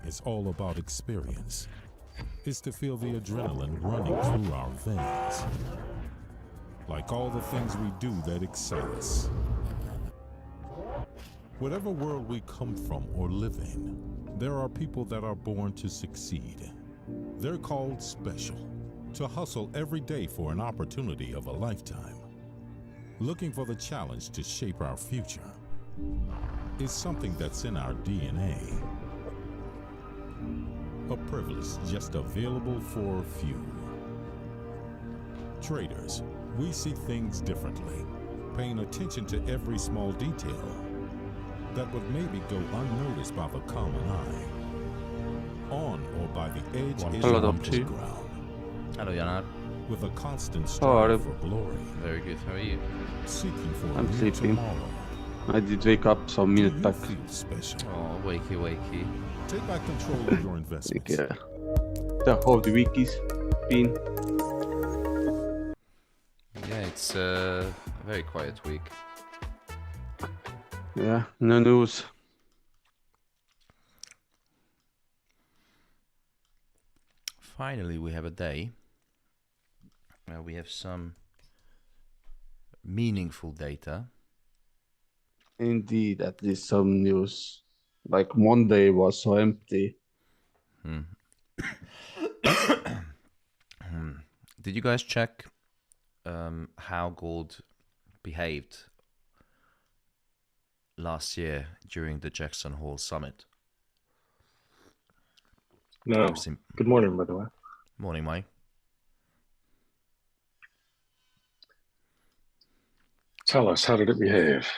is all about experience. It's to feel the adrenaline running through our veins. Like all the things we do that excite us. Whatever world we come from or live in, there are people that are born to succeed. They're called special, to hustle every day for an opportunity of a lifetime. Looking for the challenge to shape our future is something that's in our DNA. A privilege just available for a few. Traders, we see things differently, paying attention to every small detail that would maybe go unnoticed by the common eye. On or by the edge is on the ground. Hello, Janar. With a constant strive for glory. Very good. How are you? Seeking for I'm a new sleeping. tomorrow. I did wake up some Do minute you back. feel special? Oh, wakey. Take back control of your investments. How the week is been. Yeah, it's a very quiet week. Yeah, no news. Finally, we have a day where we have some meaningful data. Indeed, at least some news. Like Monday was so empty. Did you guys check how gold behaved last year during the Jackson Hole Summit? No. Good morning, by the way. Morning, Mike. Tell us, how did it behave?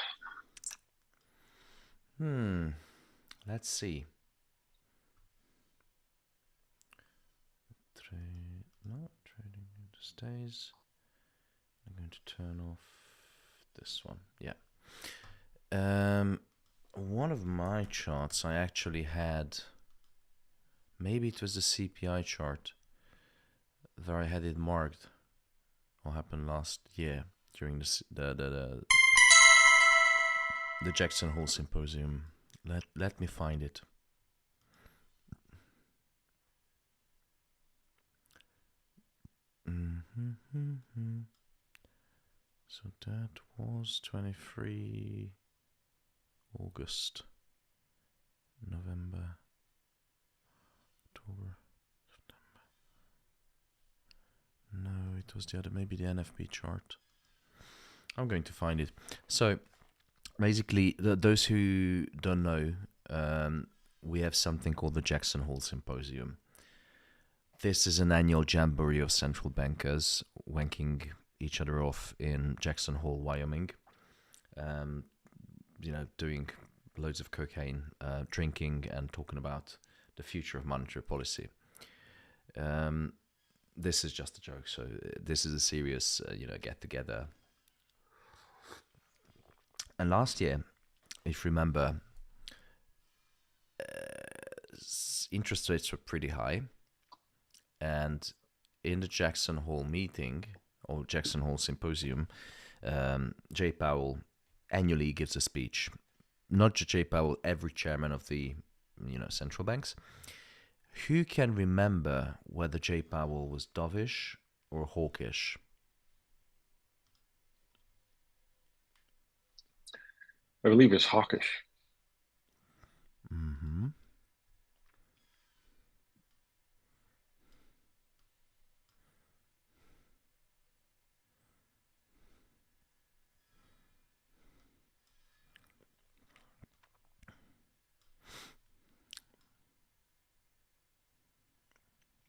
Let's see. Trading stays. I'm going to turn off this one. Yeah. One of my charts I actually had, maybe it was the CPI chart, where I had it marked. What happened last year during the Jackson Hole Symposium. Let me find it. So that was 23 August, November, October, September. No, it was the other, maybe the NFP chart. I'm going to find it. So basically, those who don't know, we have something called the Jackson Hole Symposium. This is an annual jamboree of central bankers wanking each other off in Jackson Hole, Wyoming. Doing loads of cocaine, drinking, and talking about the future of monetary policy. This is just a joke. So this is a serious, get together. And last year, if you remember, interest rates were pretty high. And in the Jackson Hole meeting, or Jackson Hole Symposium, Jay Powell annually gives a speech. Not just Jay Powell, every chairman of the central banks. Who can remember whether Jay Powell was dovish or hawkish? I believe it's hawkish. Mm-hmm.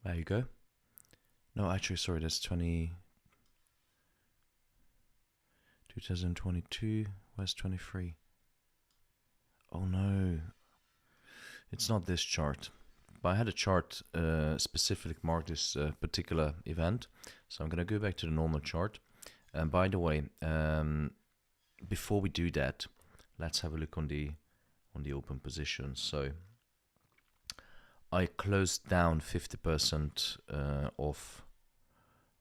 There you go. No, actually, sorry, that's 2022. Where's 23? Oh no, it's not this chart. But I had a chart specifically marked this particular event. So I'm going to go back to the normal chart. And by the way, before we do that, let's have a look on the open positions. So I closed down 50% of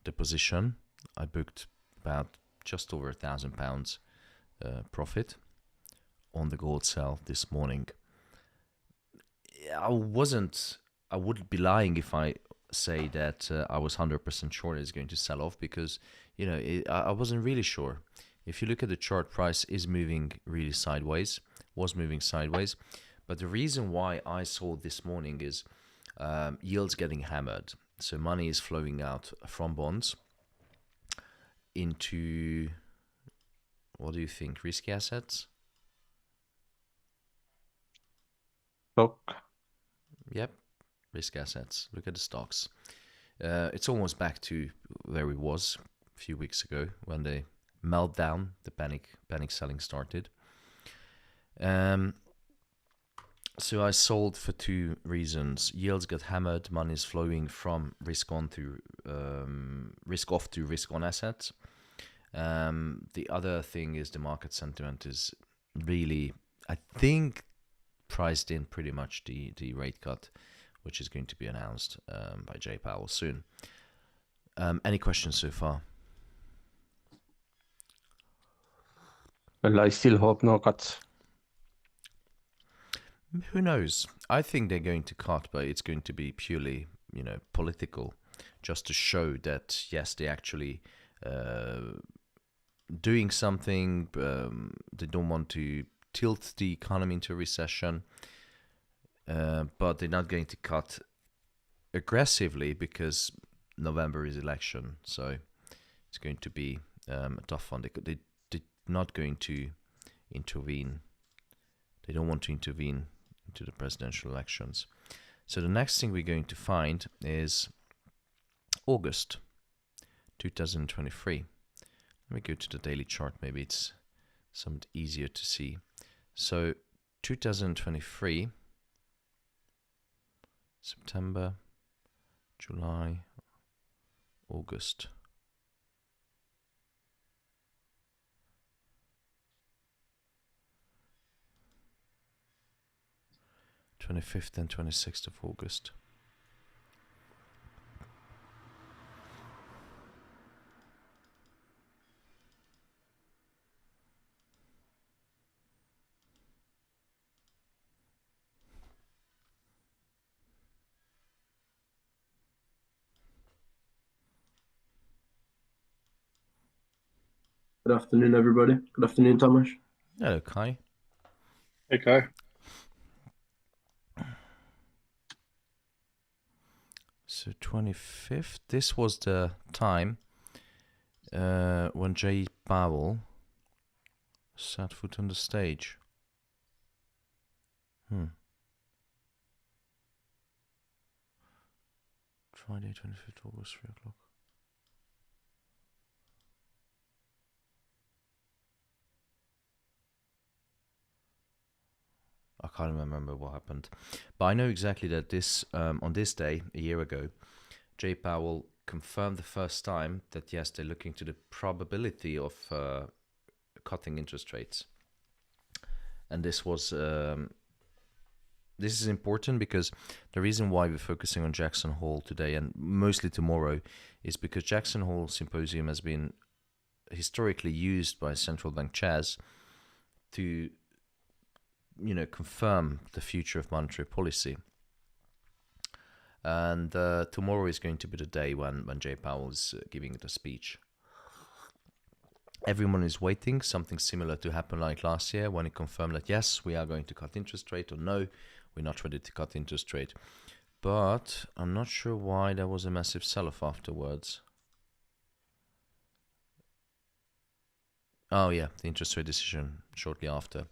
the position. I booked about just over £1,000 profit on the gold sell this morning. I wouldn't be lying if I say that I was 100% sure it's going to sell off, because I wasn't really sure. If you look at the chart, price is moving really sideways, was moving sideways. But the reason why I saw this morning is yields getting hammered. So money is flowing out from bonds into, what do you think, risky assets? Stock. Yep, risk assets. Look at the stocks. It's almost back to where it was a few weeks ago when the meltdown, the panic selling started. So I sold for two reasons. Yields got hammered. Money is flowing from risk on to risk off to risk on assets. The other thing is the market sentiment is really, I think, priced in pretty much the rate cut, which is going to be announced by Jay Powell soon. Any questions so far? Well, I still hope no cuts. Who knows? I think they're going to cut, but it's going to be purely, political, just to show that yes, they actually doing something. They don't want to tilt the economy into a recession, but they're not going to cut aggressively because November is election, so it's going to be a tough one. They're not going to intervene. They don't want to intervene into the presidential elections. So the next thing we're going to find is August 2023. Let me go to the daily chart. Maybe it's somewhat easier to see. So 2023, September, July, August. '25th and 26th of August. Good afternoon, everybody. Good afternoon, Thomas. Hello, Kai. Hey, Kai. So 25th, this was the time when Jay Powell set foot on the stage. Friday, 25th August, 3 o'clock. I can't remember what happened, but I know exactly that this on this day a year ago, Jay Powell confirmed the first time that yes, they're looking to the probability of cutting interest rates, and this was this is important because the reason why we're focusing on Jackson Hole today and mostly tomorrow is because Jackson Hole Symposium has been historically used by central bank chairs to confirm the future of monetary policy. And tomorrow is going to be the day when Jay Powell is giving the speech. Everyone is waiting something similar to happen like last year when he confirmed that yes, we are going to cut interest rate, or no, we're not ready to cut interest rate. But I'm not sure why there was a massive sell-off afterwards. Oh yeah, the interest rate decision shortly after.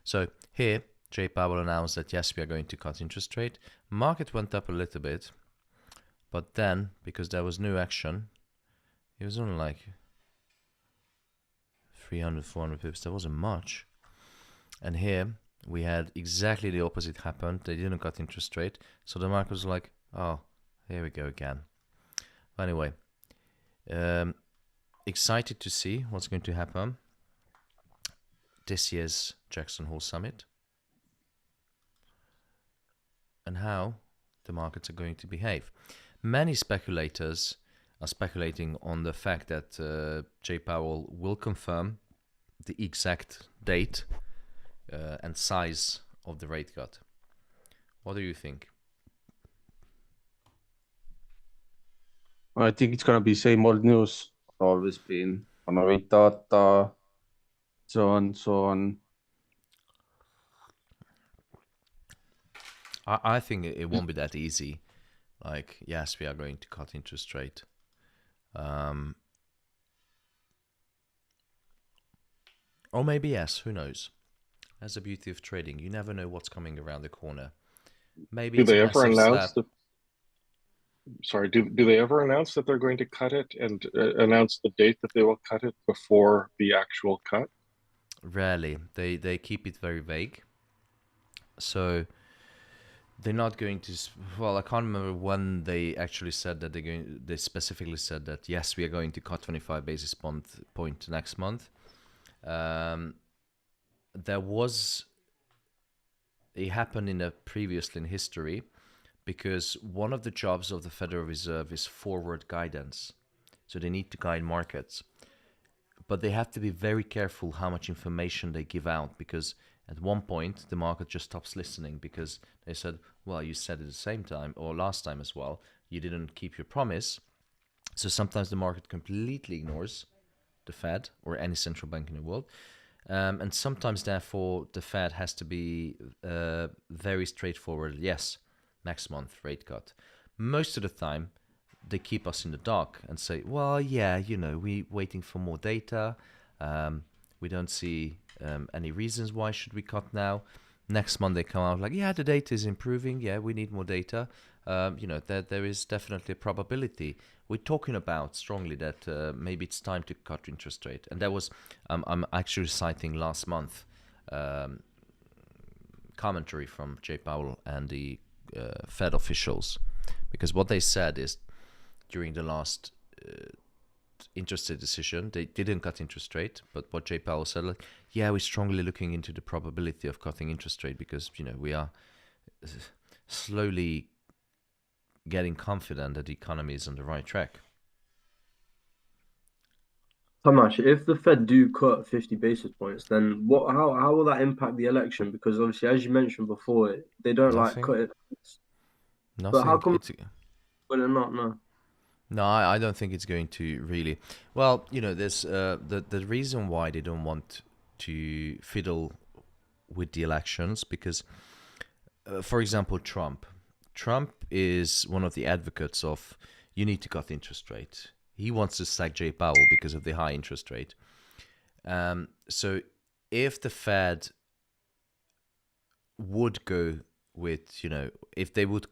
So here, Jay Powell announced that yes, we are going to cut interest rate. Market went up a little bit, but then, because there was no action, it was only like 300, 400 pips. There wasn't much. And here, we had exactly the opposite happen. They didn't cut interest rate. So the market was like, oh, here we go again. Anyway, excited to see what's going to happen this year's Jackson Hole Summit and how the markets are going to behave. Many speculators are speculating on the fact that Jay Powell will confirm the exact date and size of the rate cut, What do you think? I think it's gonna be same old news. Always been gonna read data, so on. I think it won't be that easy. Like, yes, we are going to cut interest rate. Or maybe yes, who knows? That's the beauty of trading. You never know what's coming around the corner. Maybe Do it's a they ever massive announce slap. do they ever announce that they're going to cut it and announce the date that they will cut it before the actual cut? Rarely. They keep it very vague. So they're not going to. Well, I can't remember when they actually said that They specifically said that yes, we are going to cut 25 basis point next month. There was. It happened previously in history, because one of the jobs of the Federal Reserve is forward guidance. So they need to guide markets. But they have to be very careful how much information they give out, because at one point the market just stops listening because they said, well, you said at the same time or last time as well, you didn't keep your promise. So sometimes the market completely ignores the Fed or any central bank in the world. And sometimes, therefore, the Fed has to be very straightforward. Yes, next month rate cut. Most of the time, they keep us in the dark and say, well, yeah, we're waiting for more data. We don't see any reasons why should we cut now. Next month they come out like, yeah, the data is improving. Yeah, we need more data. There is definitely a probability. We're talking about strongly that maybe it's time to cut interest rate. And that was, I'm actually citing last month commentary from Jay Powell and the Fed officials. Because what they said is, during the last interest rate decision, they didn't cut interest rate, but what Jay Powell said, like, yeah, we're strongly looking into the probability of cutting interest rate because, we are slowly getting confident that the economy is on the right track. Tomasz, if the Fed do cut 50 basis points, then how will that impact the election? Because obviously, as you mentioned before, they don't like cut it. But how come will it not? No, I don't think it's going to really. Well, there's the reason why they don't want to fiddle with the elections because, for example, Trump is one of the advocates of you need to cut interest rate. He wants to sack Jay Powell because of the high interest rate. So if the Fed would go with, if they would,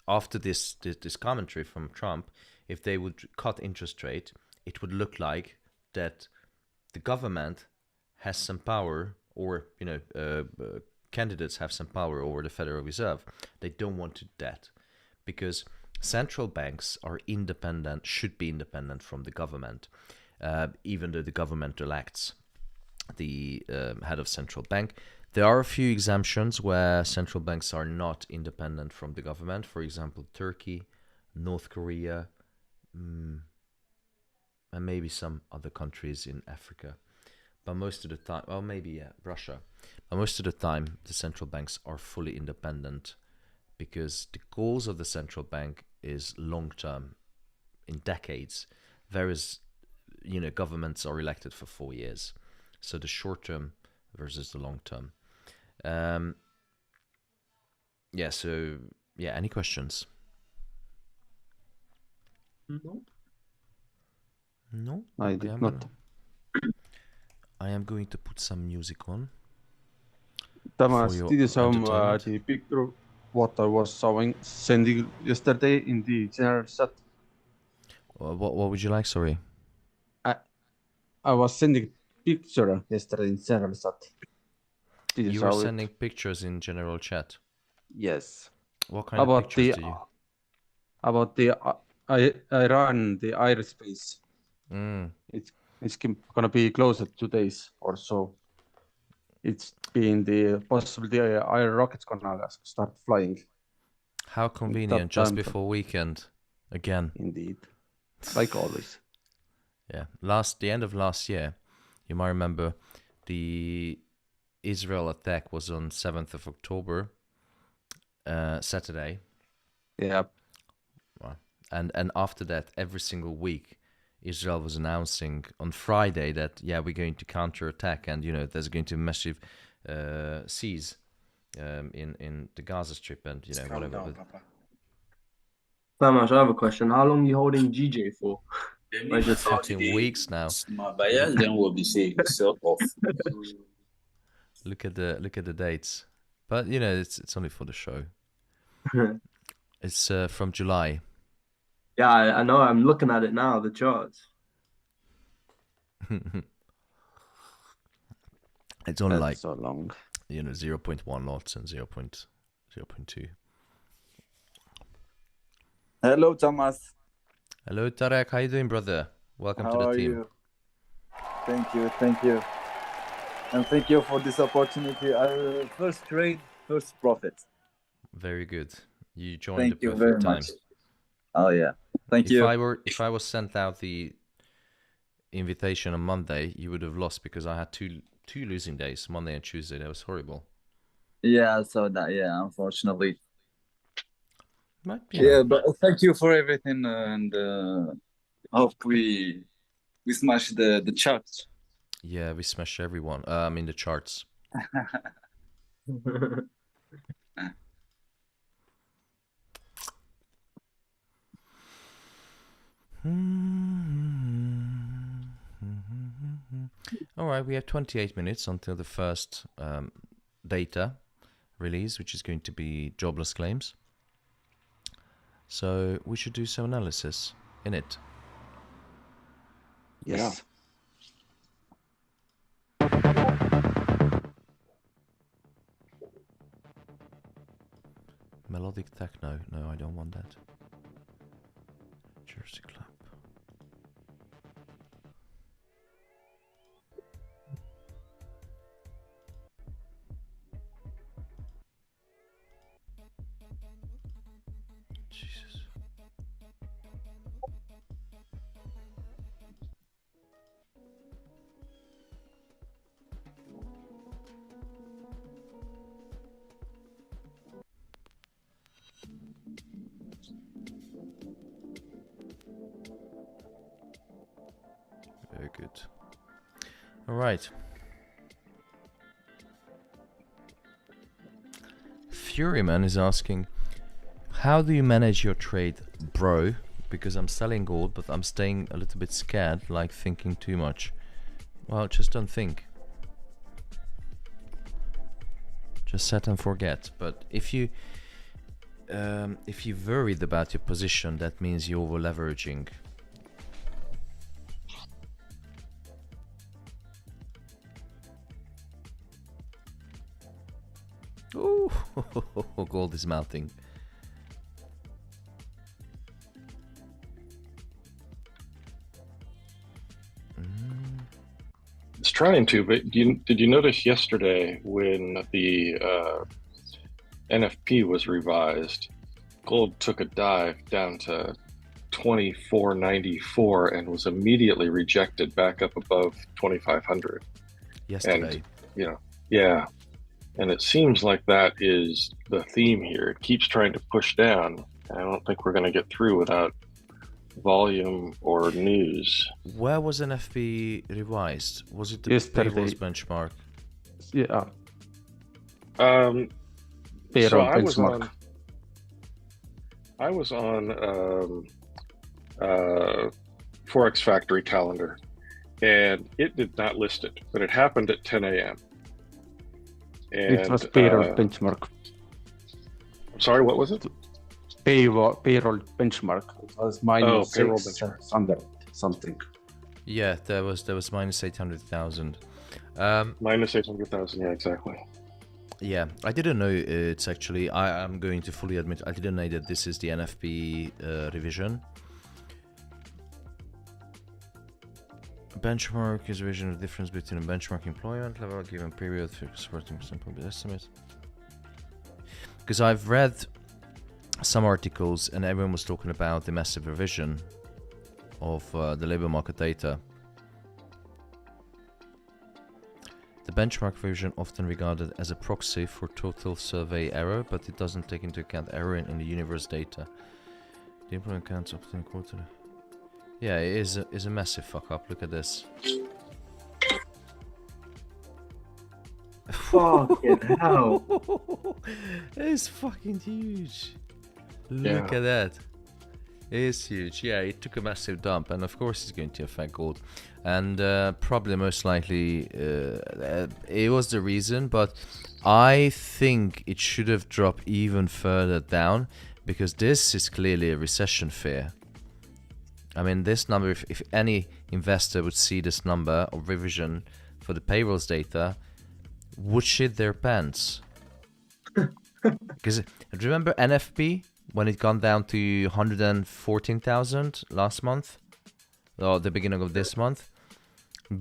after this commentary from Trump, if they would cut interest rate, it would look like that the government has some power, or candidates have some power over the Federal Reserve. They don't want to do that because central banks are independent, should be independent from the government, even though the government elects the head of central bank. There are a few exemptions where central banks are not independent from the government. For example, Turkey, North Korea, and maybe some other countries in Africa. But most of the time, well, maybe Russia. But most of the time, the central banks are fully independent because the goals of the central bank is long-term, in decades. Whereas, governments are elected for 4 years. So the short-term versus the long-term. Any questions? No? I did not. I am going to put some music on. Thomas, did you saw the picture what I was sending yesterday in the general chat? What would you like? Sorry. I was sending picture yesterday in general chat. You were sending pictures in general chat? Yes. What kind of pictures do you? About the Iran, the airspace. It's gonna be closed 2 days or so. It's been possibly the air rockets gonna start flying. How convenient, just before weekend again. Indeed, like always. Yeah, the end of last year, you might remember the Israel attack was on 7th of October. Saturday. Yeah. And after that, every single week, Israel was announcing on Friday that, we're going to counterattack, and, there's going to be massive siege in the Gaza Strip, and, whatever. Famash, I have a question. How long are you holding GJ for? 14 weeks now. Look at the dates. But, it's only for the show. It's from July. Yeah, I know. I'm looking at it now, the charts. It's only like so long. 0.1 lots and 0.2. Hello, Thomas. Hello, Tarek. How you doing, brother? Welcome to the team. Thank you. And thank you for this opportunity. First trade, first profit. Very good. You joined the perfect time. Much. Oh yeah, thank you. If I was sent out the invitation on Monday, you would have lost, because I had two losing days, Monday and Tuesday. That was horrible. Yeah, I saw that. Yeah, unfortunately. Yeah, but thank you for everything, and hope we smash the charts. Yeah, we smash everyone. In the charts. All right, we have 28 minutes until the first data release, which is going to be jobless claims. So we should do some analysis in it. Yes. Melodic techno. No, I don't want that. Jersey Club. Jesus. Very good. All right. Furyman is asking, how do you manage your trade, bro? Because I'm selling gold, but I'm staying a little bit scared, like thinking too much. Well, just don't think. Just set and forget. But if you're worried about your position, that means you're over leveraging. Ooh, gold is melting. It's trying to, but did you notice yesterday when the NFP was revised, gold took a dive down to 24.94 and was immediately rejected back up above 2,500 yesterday. And, yeah. And it seems like that is the theme here. It keeps trying to push down. I don't think we're going to get through without volume or news. Where was NFP revised? Was it the payrolls benchmark? Yeah. Payroll benchmark. I was on Forex Factory calendar, and it did not list it, but it happened at 10 a.m. And, it was payroll benchmark. I'm sorry, what was it? Payroll benchmark. It was minus payroll 600 something. Yeah, there was minus 800,000. Minus 800,000. Yeah, exactly. Yeah, I didn't know it's actually. I'm going to fully admit I didn't know that this is the NFP revision. Benchmark is a revision of the difference between a benchmark employment level given period for supporting simple estimate. Because I've read some articles and everyone was talking about the massive revision of the labor market data. The benchmark revision often regarded as a proxy for total survey error, but it doesn't take into account error in the universe data. The implement counts often quarterly. Yeah, it is a massive fuck up. Look at this. Fucking hell. It's fucking huge. Look at that. It is huge. Yeah, it took a massive dump, and of course it's going to affect gold. And probably most likely it was the reason, but I think it should have dropped even further down, because this is clearly a recession fear. I mean, this number, if any investor would see this number of revision for the payrolls data, would shit their pants. Because remember NFP when it gone down to 114,000 last month, or the beginning of this month?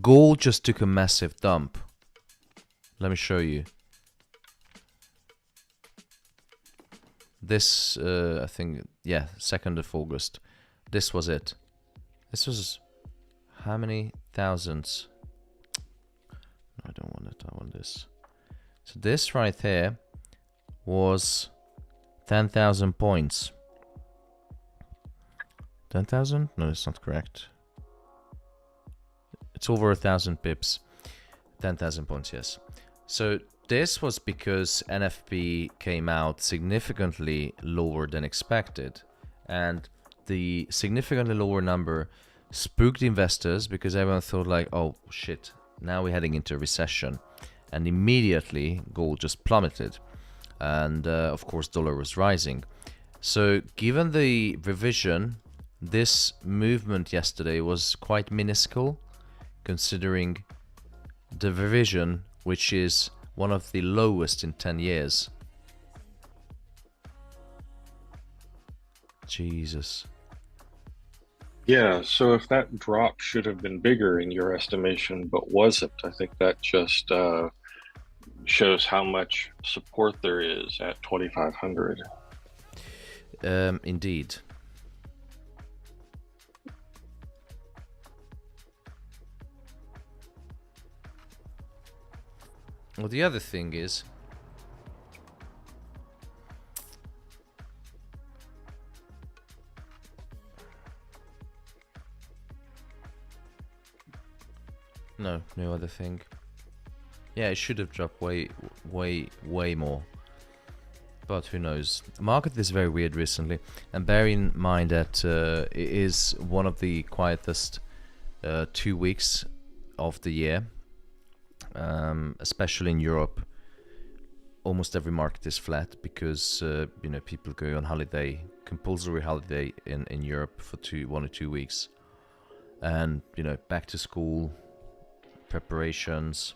Gold just took a massive dump. Let me show you. This, I think, yeah, 2nd of August. This was it. This was how many thousands? No, I don't want it. I want this. So this right here was 10,000 points. 10,000? No, that's not correct. It's over 1,000 pips. 10,000 points, yes. So this was because NFP came out significantly lower than expected. And the significantly lower number spooked investors, because everyone thought like, oh shit, now we're heading into a recession. And immediately gold just plummeted. And of course dollar was rising. So given the revision, this movement yesterday was quite minuscule, considering the revision, which is one of the lowest in 10 years. Jesus. Yeah, so if that drop should have been bigger in your estimation, but wasn't, I think that just shows how much support there is at 2,500. Indeed. Well, the other thing is, no other thing. Yeah, it should have dropped way more. But who knows? The market is very weird recently, and bear in mind that it is one of the quietest 2 weeks of the year, especially in Europe. Almost every market is flat because you know, people go on holiday, compulsory holiday in Europe for 1 or 2 weeks, and you know, back to school preparations.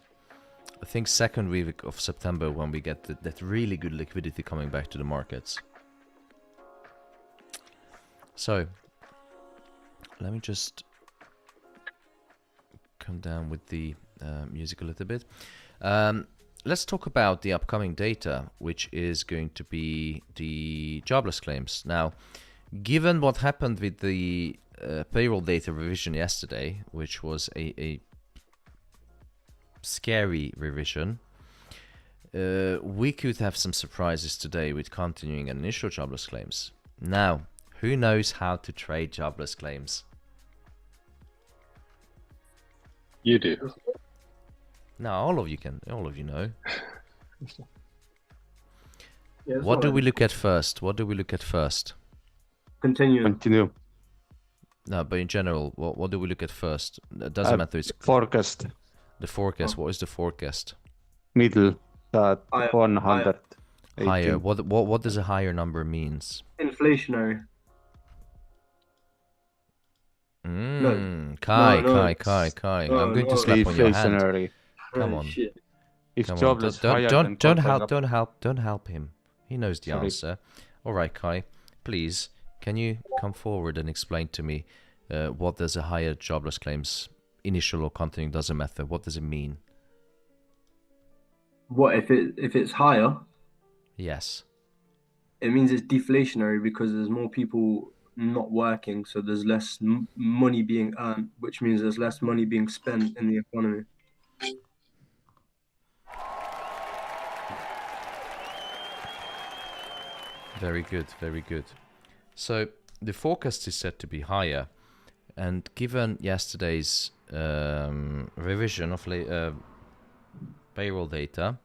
I think 2nd week of September when we get that really good liquidity coming back to the markets. So let me just come down with the music a little bit. Let's talk about the upcoming data, which is going to be the jobless claims. Now, given what happened with the payroll data revision yesterday, which was a scary revision, we could have some surprises today with continuing and initial jobless claims. Now, who knows how to trade jobless claims? You do. No, all of you can. All of you know. Yeah, what do we look at first? What do we look at first? Continue. No, but in general, what do we look at first? It doesn't matter. It's forecast. The forecast. What is the forecast? Middle, that 100. Higher. What does a higher number means? Inflationary. Kai. I'm going to slap on your hand. Come on. Shit. If Come jobless on. Don't help him. He knows the answer. All right, Kai. Please, can you come forward and explain to me what does a higher jobless claims, initial or continuing, doesn't matter. What does it mean? What if it's higher? Yes. It means it's deflationary because there's more people not working, so there's less money being earned, which means there's less money being spent in the economy. Very good, very good. So the forecast is set to be higher, and given yesterday's revision of payroll data,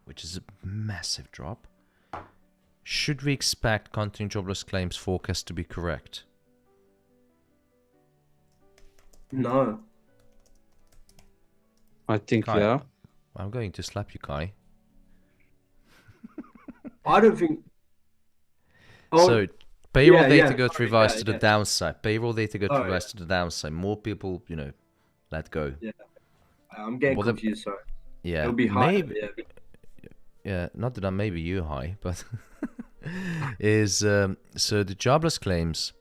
which is a massive drop, should we expect continuing jobless claims forecast to be correct? No. I think, Kai, yeah. I'm going to slap you, Kai. I don't think. Oh, So payroll yeah, data yeah, got sorry, revised yeah, to the yeah. downside. Payroll data got Oh, revised to the downside. More people, let go. Yeah. I'm getting Well, confused, sorry. Yeah, It'll be higher, maybe. yeah. Yeah, not that I'm maybe you high, but is so the jobless claims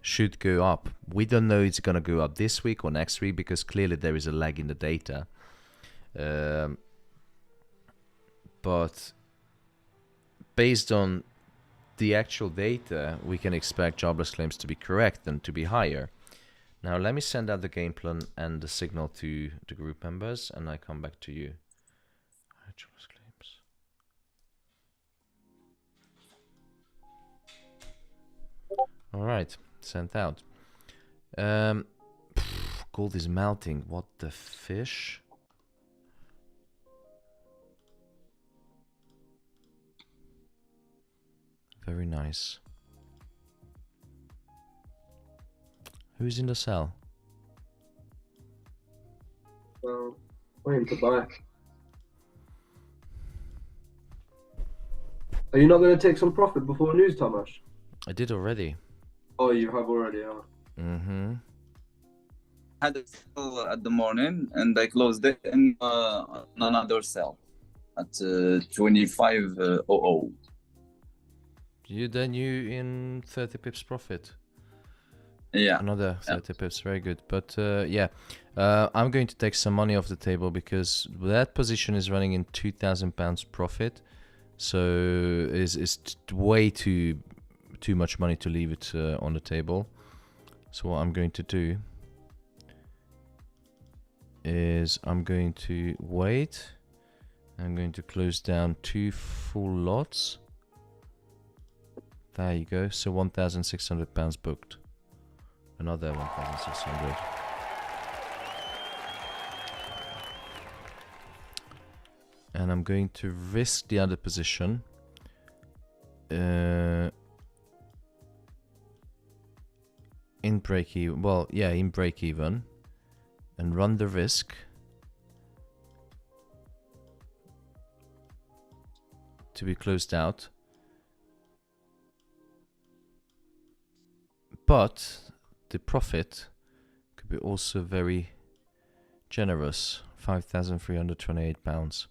should go up. We don't know it's gonna go up this week or next week because clearly there is a lag in the data. But based on the actual data, we can expect jobless claims to be correct and to be higher. Now let me send out the game plan and the signal to the group members, and I come back to you. Jobless claims. All right, sent out. Gold is melting. What the fish? Very nice. Who's in the cell? Waiting to buy. Are you not going to take some profit before news, Thomas? I did already. Oh, you have already, huh? Mm-hmm. I had a sell at the morning and I closed it in another sell at 25.00. You in 30 pips profit. Yeah. Another 30 pips, very good. But yeah, I'm going to take some money off the table because that position is running in £2,000 profit. So it's way too much money to leave it on the table. So what I'm going to do is I'm going to wait. I'm going to close down 2 full lots. There you go. So £1,600 booked. Another 1,600. And I'm going to risk the other position. In break even. Well, yeah, in break even. And run the risk. To be closed out. But the profit could be also very generous, £5,328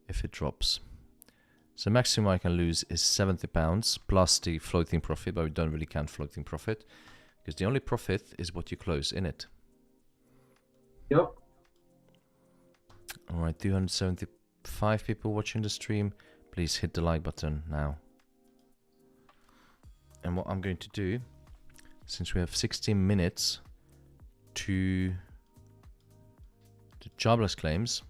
if it drops. So maximum I can lose is £70 plus the floating profit, but we don't really count floating profit because the only profit is what you close in it. Yep. All right, 275 people watching the stream. Please hit the like button now. And what I'm going to do, since we have 16 minutes to the jobless claims,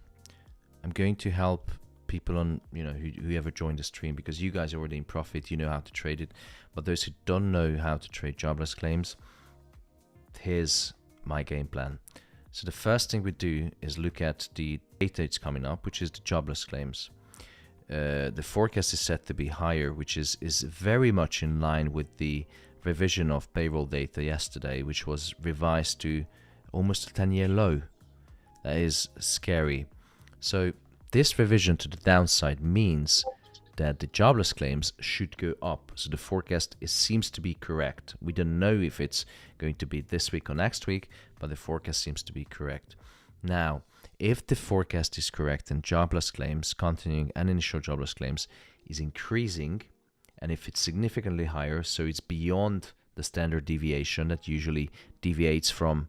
I'm going to help people on, whoever joined the stream, because you guys are already in profit, you know how to trade it. But those who don't know how to trade jobless claims, here's my game plan. So the first thing we do is look at the data it's coming up, which is the jobless claims. The forecast is set to be higher, which is very much in line with the revision of payroll data yesterday, which was revised to almost a 10-year low. That is scary. So this revision to the downside means that the jobless claims should go up. So the forecast seems to be correct. We don't know if it's going to be this week or next week, but the forecast seems to be correct. Now, if the forecast is correct and jobless claims, continuing and initial jobless claims, is increasing, and if it's significantly higher, so it's beyond the standard deviation that usually deviates from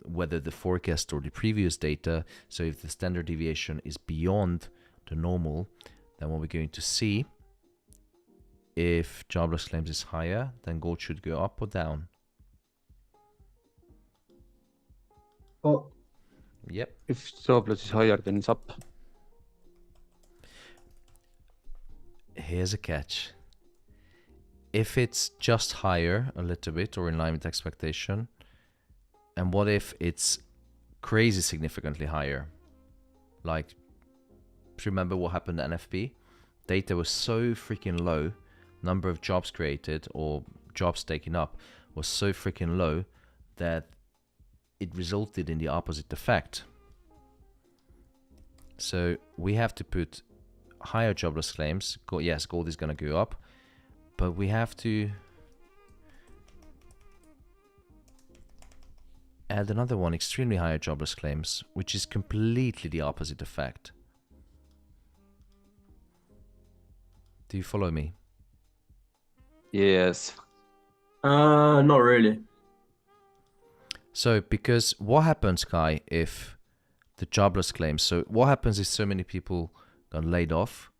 whether the forecast or the previous data, so if the standard deviation is beyond the normal, then what we're going to see, if jobless claims is higher, then gold should go up or down. Oh. Yep. If jobless is higher, then it's up. here's a catch. If it's just higher a little bit or in line with expectation, and what if it's crazy significantly higher? Like, remember what happened at NFP? Data was so freaking low, number of jobs created or jobs taken up was so freaking low that it resulted in the opposite effect. So we have to put higher jobless claims. Yes, gold is going to go up, but we have to add another one, extremely higher jobless claims, which is completely the opposite effect. Do you follow me? Yes. Not really. So, because what happens, Kai, if the jobless claims, so what happens if so many people got laid off,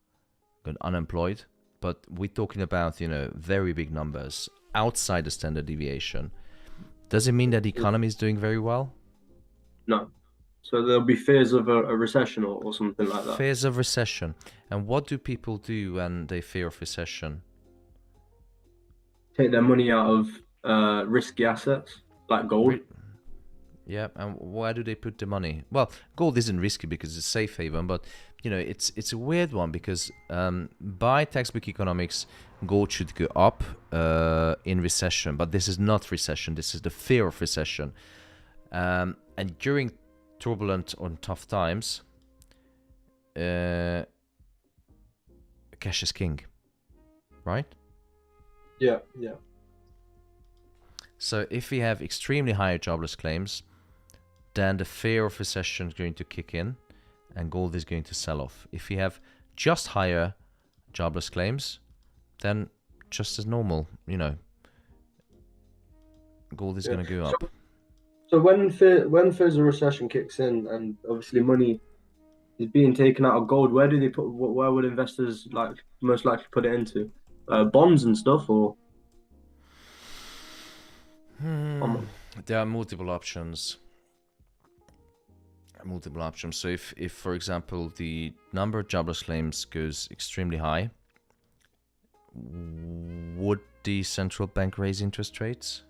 got unemployed, but we're talking about, you know, very big numbers outside the standard deviation. Does it mean that the economy is doing very well? No. So there'll be fears of a recession or something like that. Fears of recession. And what do people do when they fear of recession? Take their money out of risky assets like gold. Yeah, and where do they put the money? Well, gold isn't risky because it's safe haven, but you know, it's a weird one because by textbook economics, gold should go up in recession, but this is not recession. This is the fear of recession, and during turbulent or tough times, cash is king, right? Yeah. So if we have extremely high jobless claims, then the fear of recession is going to kick in and gold is going to sell off. If we have just higher jobless claims, then just as normal, you know, gold is going to go up. So when fears of recession kicks in and obviously money is being taken out of gold, where would investors most likely put it into? Bonds and stuff, or? There are multiple options. So if for example the number of jobless claims goes extremely high, would the central bank raise interest rates?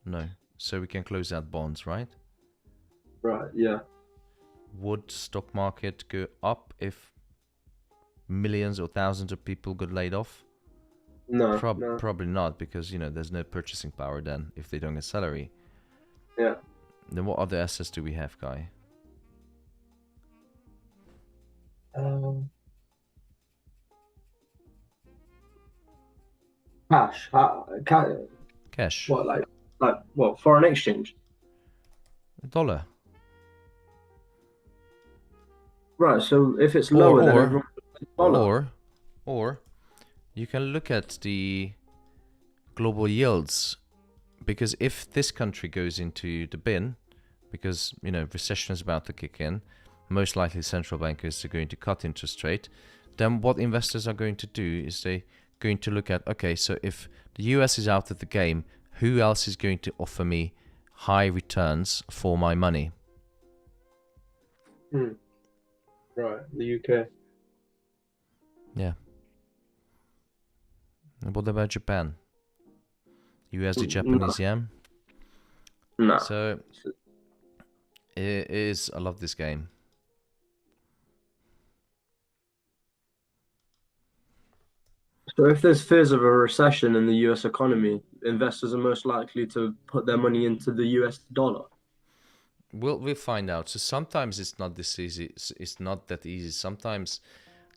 No. So we can close out bonds, right? Right, yeah. Would stock market go up if millions or thousands of people got laid off? No, Probably not, because you know there's no purchasing power then if they don't get salary. Yeah. Then what other assets do we have, Guy? Cash. Cash. What, like what? Foreign exchange. Dollar. Right. So if it's lower, then everyone dollar. Or you can look at the global yields, because if this country goes into the bin, because you know recession is about to kick in, most likely central bankers are going to cut interest rate. Then what investors are going to do is they're going to look at, okay, so if the US is out of the game, who else is going to offer me high returns for my money? Right, the UK. Yeah. And what about Japan? USD Japanese yen? No. So it is, I love this game. So if there's fears of a recession in the US economy, investors are most likely to put their money into the US dollar. We'll find out. So sometimes it's not this easy. It's not that easy. Sometimes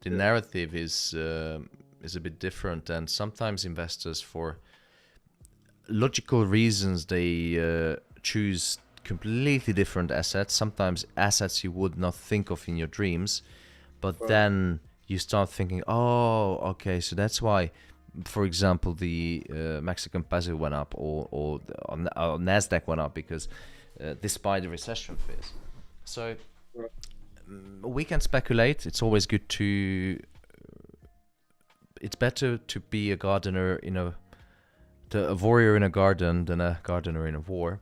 the narrative is a bit different, and sometimes investors, for logical reasons, they choose completely different assets. Sometimes assets you would not think of in your dreams, but then you start thinking, oh, okay, so that's why, for example, the Mexican peso went up, or NASDAQ went up, because despite the recession fears. So we can speculate. It's always good to. It's better to be a gardener a warrior in a garden than a gardener in a war.